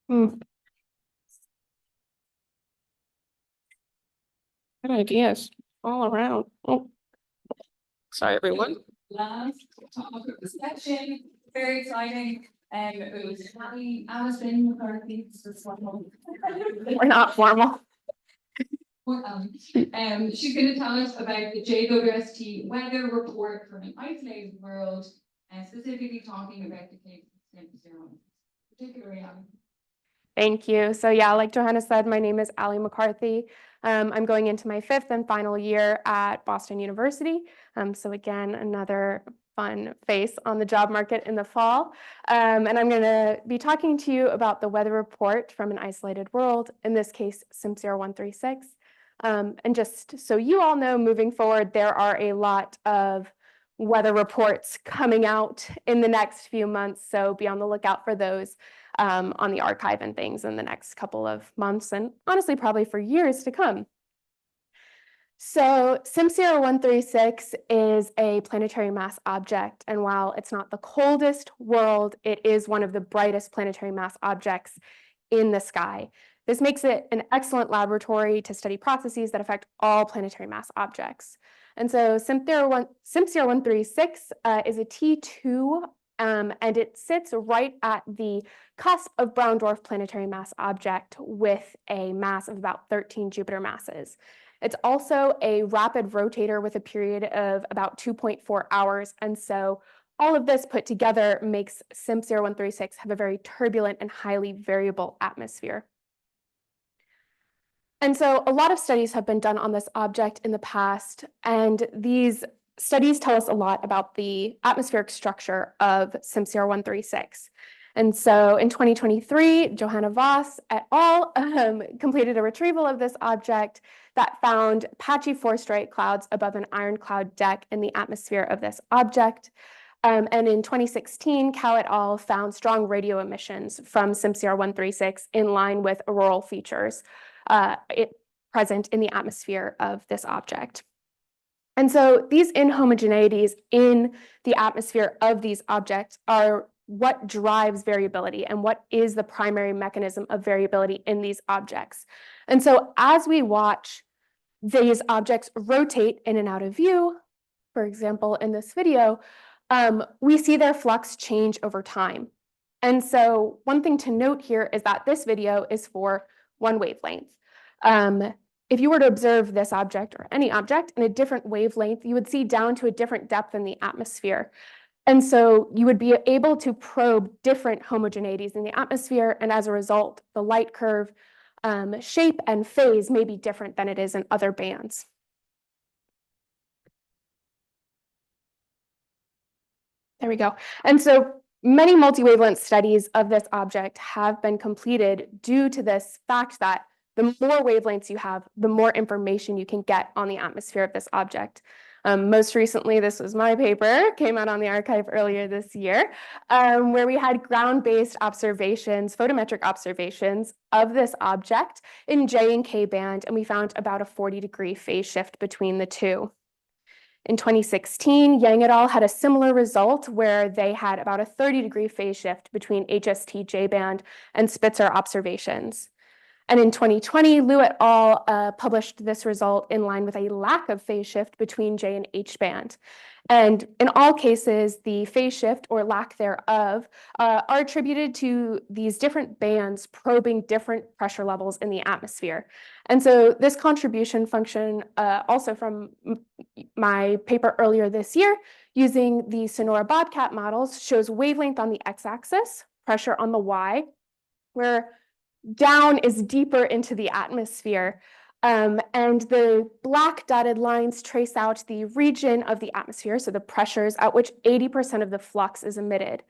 Good ideas all around. Oh, sorry, everyone. Last talk of the section, very exciting. It was Allison, McCarthy. We're not formal. She's going to tell us about the JWST weather report from an isolated world, and specifically talking about the case of Splinter, particularly Thank you. So yeah, like Johanna said, my name is Allie McCarthy. I'm going into my 5th and final year at Boston University. So again, another fun face on the job market in the fall. And I'm going to be talking to you about the weather report from an isolated world, in this case, SIMP 0136. And just so you all know, moving forward, there are a lot of weather reports coming out in the next few months. So be on the lookout for those on the archive and things in the next couple of months, and honestly, probably for years to come. So SIMP 0136 is a planetary mass object, and while it's not the coldest world, it is one of the brightest planetary mass objects in the sky. This makes it an excellent laboratory to study processes that affect all planetary mass objects. And so SIMP 0136 is a T2, and it sits right at the cusp of brown dwarf planetary mass object with a mass of about 13 Jupiter masses. It's also a rapid rotator with a period of about 2.4 hours. And so all of this put together makes SIMP 0136 have a very turbulent and highly variable atmosphere. And so a lot of studies have been done on this object in the past, and these studies tell us a lot about the atmospheric structure of SIMP 0136. And so in 2023, Johanna Voss et al. Completed a retrieval of this object that found patchy four-stripe clouds above an ironclad deck in the atmosphere of this object. And in 2016, Cao et al. Found strong radio emissions from SIMP 0136 in line with auroral features present in the atmosphere of this object. And so these inhomogeneities in the atmosphere of these objects are what drives variability and what is the primary mechanism of variability in these objects. And so as we watch these objects rotate in and out of view, for example, in this video, we see their flux change over time. And so one thing to note here is that this video is for one wavelength. If you were to observe this object or any object in a different wavelength, you would see down to a different depth in the atmosphere. And so you would be able to probe different homogeneities in the atmosphere, and as a result, the light curve shape and phase may be different than it is in other bands. There we go. And so many multi-wavelength studies of this object have been completed due to this fact that the more wavelengths you have, the more information you can get on the atmosphere of this object. Most recently, this was my paper, came out on the archive earlier this year, where we had ground-based observations, photometric observations of this object in J and K band, and we found about a 40-degree phase shift between the two. In 2016, Yang et al. Had a similar result where they had about a 30-degree phase shift between HST J-band and Spitzer observations. And in 2020, Liu et al. Published this result in line with a lack of phase shift between J and H band. And in all cases, the phase shift or lack thereof are attributed to these different bands probing different pressure levels in the atmosphere. And so this contribution function, also from my paper earlier this year, using the Sonora Bobcat models, shows wavelength on the x-axis, pressure on the y, where down is deeper into the atmosphere. And the black dotted lines trace out the region of the atmosphere, so the pressures at which 80% of the flux is emitted.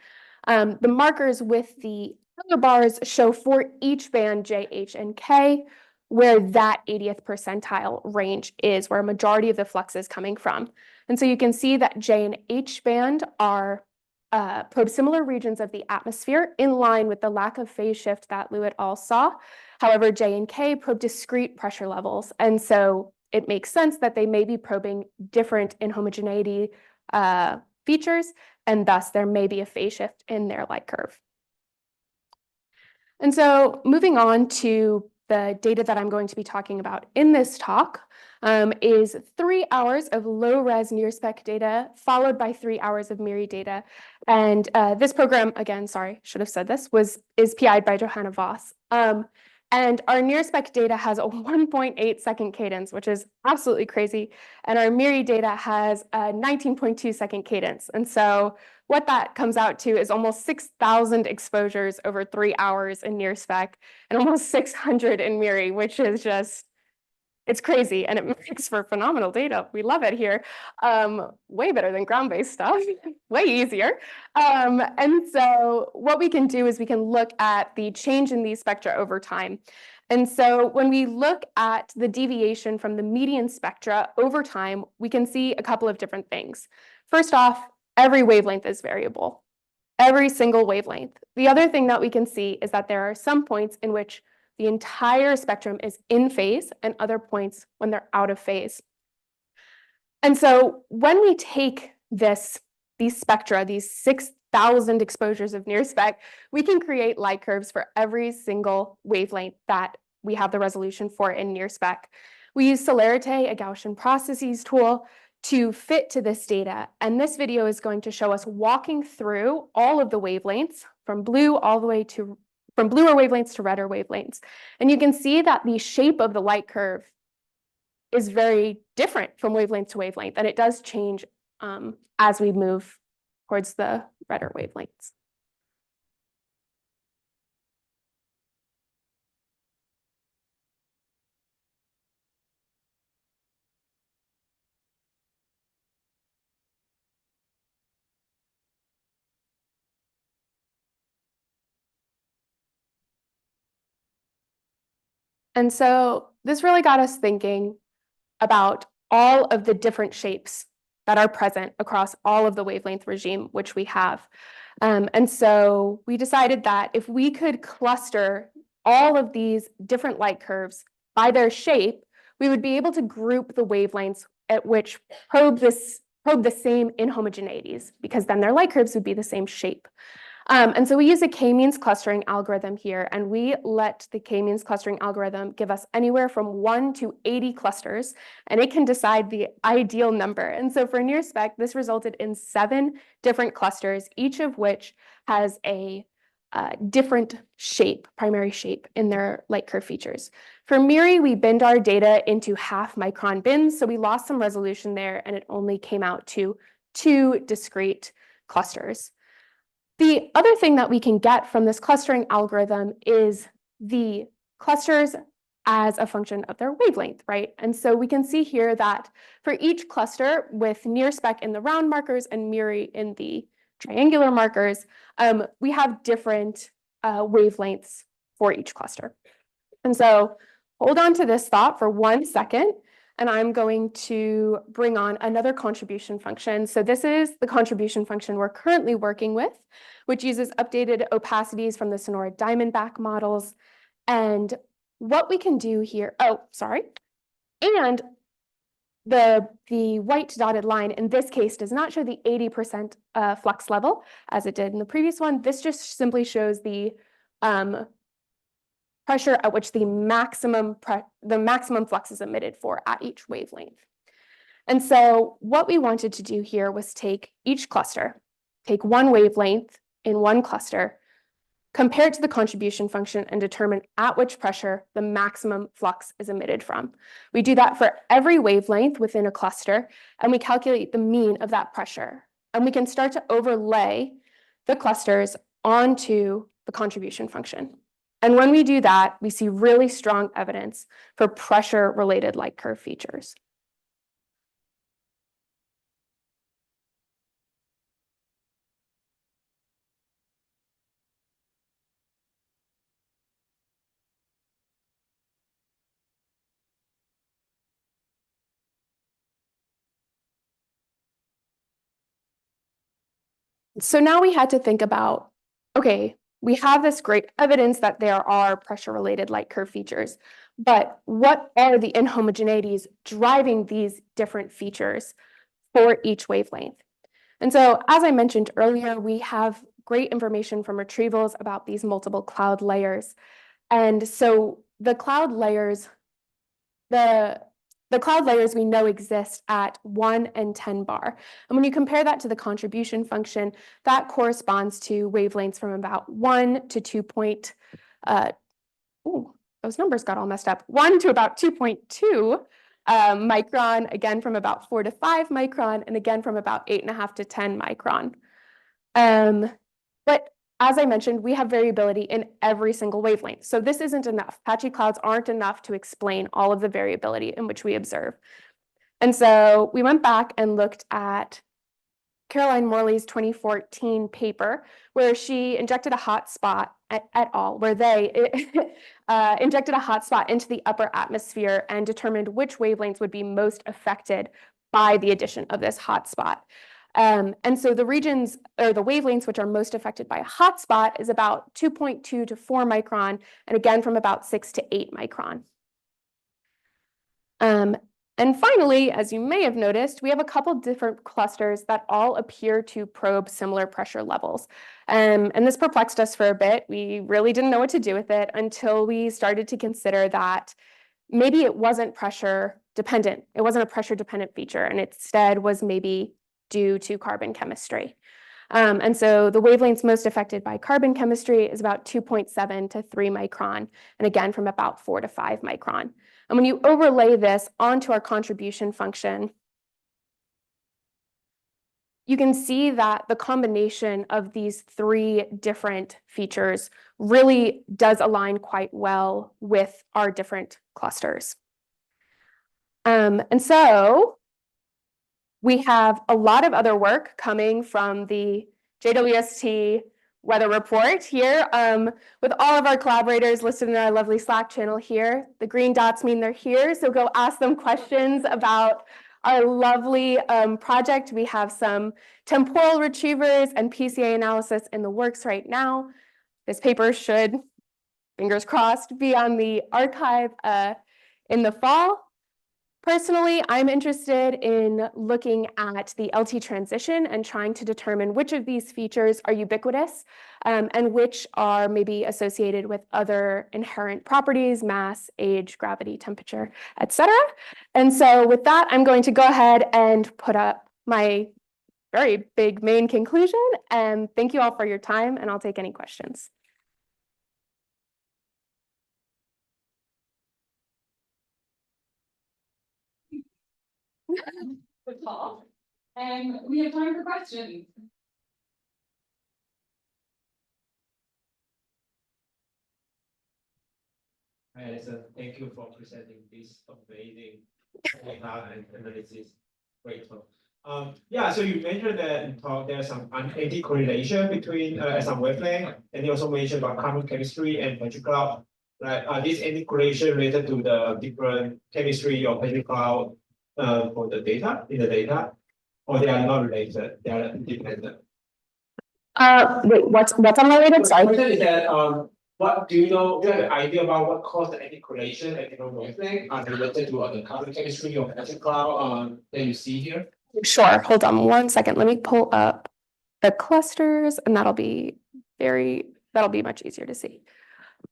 The markers with the other bars show for each band J, H, and K, where that 80th percentile range is, where a majority of the flux is coming from. And so you can see that J and H band are probe similar regions of the atmosphere in line with the lack of phase shift that Liu et al. Saw. However, J and K probe discrete pressure levels, and so it makes sense that they may be probing different inhomogeneity features, and thus there may be a phase shift in their light curve. And so moving on to the data that I'm going to be talking about in this talk is 3 hours of low-res near-spec data, followed by 3 hours of MIRI data. And this program, again, sorry, should have said this, is PI'd by Johanna Voss. And our near-spec data has a 1.8 second cadence, which is absolutely crazy. And our MIRI data has a 19.2 second cadence. And so what that comes out to is almost 6,000 exposures over 3 hours in near spec and almost 600 in MIRI, which is just, it's crazy. And it makes for phenomenal data. We love it here. Way better than ground-based stuff, way easier. And so what we can do is we can look at the change in these spectra over time. And so when we look at the deviation from the median spectra over time, we can see a couple of different things. First off, every wavelength is variable, every single wavelength. The other thing that we can see is that there are some points in which the entire spectrum is in phase and other points when they're out of phase. And so when we take these spectra, these 6,000 exposures of near spec, we can create light curves for every single wavelength that we have the resolution for in near spec. We use Celerite, a Gaussian processes tool, to fit to this data. And this video is going to show us walking through all of the wavelengths from blue all the way to, from bluer wavelengths to redder wavelengths. And you can see that the shape of the light curve is very different from wavelength to wavelength, and it does change as we move towards the redder wavelengths. And so this really got us thinking about all of the different shapes that are present across all of the wavelength regime, which we have. And so we decided that if we could cluster all of these different light curves by their shape, we would be able to group the wavelengths at which probe the same inhomogeneities, because then their light curves would be the same shape. And so we use a k-means clustering algorithm here, and we let the k-means clustering algorithm give us anywhere from 1 to 80 clusters, and it can decide the ideal number. And so for near spec, this resulted in 7 different clusters, each of which has a different shape, primary shape in their light curve features. For MIRI, we binned our data into 0.5 micron bins, so we lost some resolution there, and it only came out to 2 discrete clusters. The other thing that we can get from this clustering algorithm is the clusters as a function of their wavelength, right? And so we can see here that for each cluster with near spec in the round markers and MIRI in the triangular markers, we have different wavelengths for each cluster. And so hold on to this thought for 1 second, and I'm going to bring on another contribution function. So this is the contribution function we're currently working with, which uses updated opacities from the Sonora Diamondback models. And what we can do here, and the white dotted line in this case does not show the 80% flux level as it did in the previous one. This just simply shows the pressure at which the maximum flux is emitted for at each wavelength. And so what we wanted to do here was take each cluster, take one wavelength in one cluster, compare it to the contribution function, and determine at which pressure the maximum flux is emitted from. We do that for every wavelength within a cluster, and we calculate the mean of that pressure. And we can start to overlay the clusters onto the contribution function. And when we do that, we see really strong evidence for pressure-related light curve features. So now we had to think about, okay, we have this great evidence that there are pressure-related light curve features, but what are the inhomogeneities driving these different features for each wavelength? And so, as I mentioned earlier, we have great information from retrievals about these multiple cloud layers. And so the cloud layers we know exist at 1 and 10 bar. And when you compare that to the contribution function, that corresponds to wavelengths from about 1 to 2 those numbers got all messed up. 1 to about 2.2 micron, again from about 4 to 5 micron, and again from about 8.5 to 10 micron. But as I mentioned, we have variability in every single wavelength. So this isn't enough. Patchy clouds aren't enough to explain all of the variability in which we observe. And so we went back and looked at Caroline Morley's 2014 paper, where she injected a hotspot et al., where they injected a hotspot into the upper atmosphere and determined which wavelengths would be most affected by the addition of this hotspot. And so the regions or the wavelengths which are most affected by a hotspot is about 2.2 to 4 micron, and again from about 6 to 8 micron. And finally, as you may have noticed, we have a couple different clusters that all appear to probe similar pressure levels. And this perplexed us for a bit. We really didn't know what to do with it until we started to consider that maybe it wasn't pressure dependent. It wasn't a pressure dependent feature, and instead was maybe due to carbon chemistry. And so the wavelengths most affected by carbon chemistry is about 2.7 to 3 micron, and again from about 4 to 5 micron. And when you overlay this onto our contribution function, you can see that the combination of these three different features really does align quite well with our different clusters. And so we have a lot of other work coming from the JWST weather report here with all of our collaborators listed in our lovely Slack channel here. The green dots mean they're here, so go ask them questions about our lovely project. We have some temporal retrievers and PCA analysis in the works right now. This paper should, fingers crossed, be on the archive in the fall. Personally, I'm interested in looking at the LT transition and trying to determine which of these features are ubiquitous and which are maybe associated with other inherent properties, mass, age, gravity, temperature, etc. And so with that, I'm going to go ahead and put up my very big main conclusion. And thank you all for your time, and I'll take any questions. Good call. We have time for questions. Hi, Allison. Thank you for presenting this amazing data and analysis. Great talk. Yeah, so you mentioned that in talk there's some anti-correlation between some wavelength, and you also mentioned about carbon chemistry and patchy cloud. Right? Are these anti-correlation related to the different chemistry of patchy cloud for the data in the data, or they are not related? They are independent. Wait, what's unrelated? So the question is that what do you know? Do you have an idea about what caused the anti-correlation at different wavelength related to the carbon chemistry of patchy cloud that you see here? Sure. Hold on 1 second. Let me pull up the clusters, and that'll be much easier to see.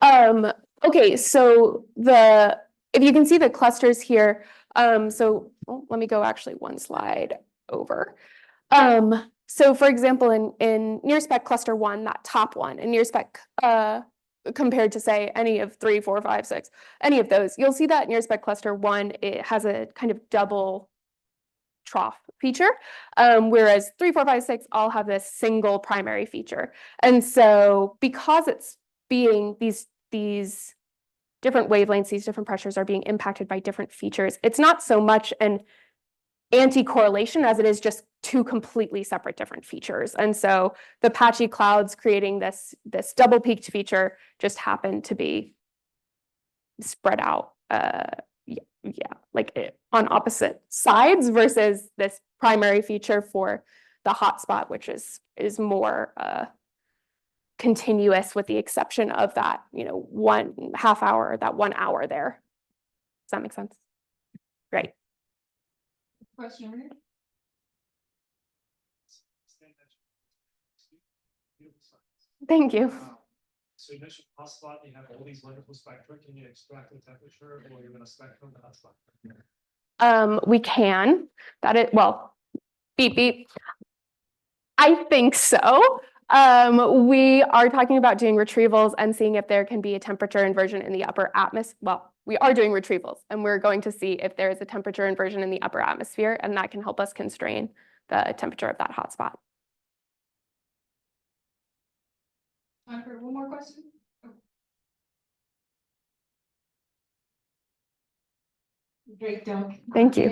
Okay, so if you can see the clusters here, let me go actually one slide over. So for example, in near spec cluster 1, that top one, and near spec compared to say any of 3, 4, 5, 6, any of those, you'll see that near spec cluster 1, it has a kind of double trough feature, whereas 3, 4, 5, 6 all have this single primary feature. And so because it's being these different wavelengths, these different pressures are being impacted by different features, it's not so much an anti-correlation as it is just two completely separate different features. And so the patchy clouds creating this double peaked feature just happen to be spread out on opposite sides versus this primary feature for the hotspot, which is more continuous, with the exception of that 1.5 hour, that 1 hour there. Does that make sense? Great. Question. Thank you. So you mentioned hotspot, you have all these wonderful spectra, can you extract the temperature or you're gonna spectrum the hotspot? We can, well, beep, beep. I think so. We are talking about doing retrievals and seeing if there can be a temperature inversion in the upper atmosphere. Well, we are doing retrievals and we're going to see if there is a temperature inversion in the upper atmosphere, and that can help us constrain the temperature of that hotspot. Time for one more question? Great talk. Thank you.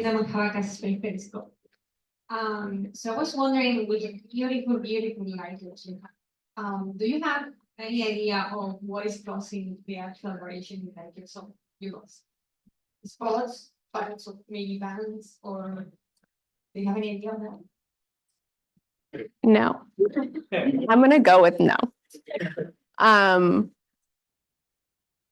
So I was wondering, with the beautiful lights you have, do you have any idea of what is causing the acceleration in like some US? Spots, parts of maybe bands, or do you have any idea of that? No. I'm gonna go with no.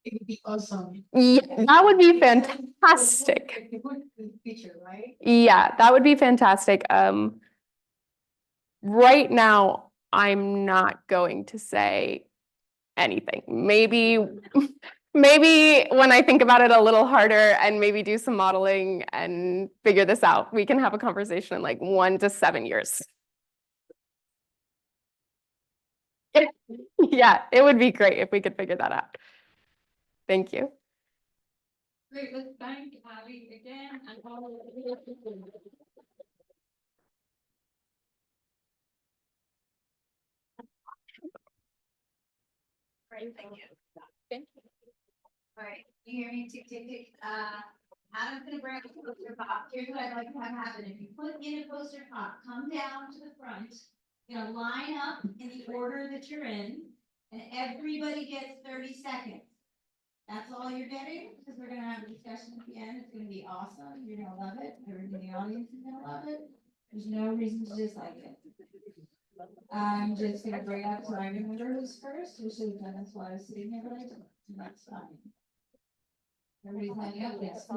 It would be awesome. Yeah, that would be fantastic. It's a good feature, right? Yeah, that would be fantastic. Right now, I'm not going to say anything. Maybe when I think about it a little harder and maybe do some modeling and figure this out, we can have a conversation in like 1 to 7 years. Yeah, it would be great if we could figure that out. Thank you. Great, let's thank Ali again and all of you. Great, thank you. All right, you hear me? Tick, tick, tick. Adam's gonna bring up a poster pop. Here's what I'd like to have happen. If you put in a poster pop, come down to the front. You know, line up in the order that you're in, and everybody gets 30 seconds. That's all you're getting, because we're gonna have a discussion at the end. It's gonna be awesome. You're gonna love it. Everybody in the audience is gonna love it. There's no reason to dislike it. I'm just gonna bring up, so I remember who's first, who should have done this while I was sitting here, but I didn't. And that's fine. Everybody's lining up, yes.